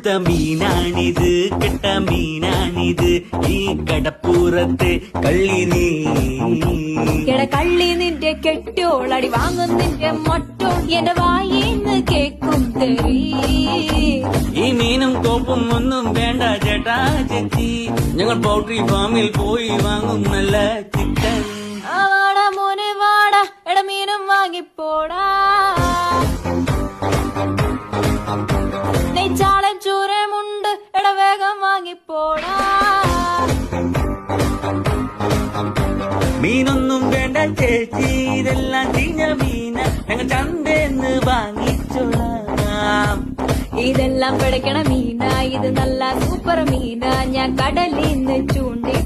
കൊഴുത്ത മീനാണിത്, കെട്ട മീനാണിത്, ഈ കടപ്പുറത്തെ കള്ളി നീ. കള്ളി നിന്റെ കെട്ടോളടി വാങ്ങും നിന്റെ മൊട്ടോ എന്റെ വായിന്ന് കേക്കും തരീ. ഈ മീനും കോപ്പും ഒന്നും വേണ്ട ചേട്ടാ ചേച്ചി, ഞങ്ങൾ പൗൾട്രി ഫാമിൽ പോയി വാങ്ങും നല്ല ചിക്കൻ. വാടാ മോനെ വാടാ, എട മീനും വാങ്ങിപ്പോടാ. നെയ്ച്ചാളൻ ചൂരമുണ്ട്, എട വേഗം വാങ്ങിപ്പോടാ. മീനൊന്നും വേണ്ട ചേച്ചി, ഇതെല്ലാം ചീഞ്ഞ മീന, ഞങ്ങൾ ചന്തേന്ന് വാങ്ങിച്ചോളാം. ഇതെല്ലാം പിടയ്ക്കണ മീന, ഇത് നല്ല സൂപ്പർ മീന, ഞാൻ കടലിന്ന് ചൂണ്ടി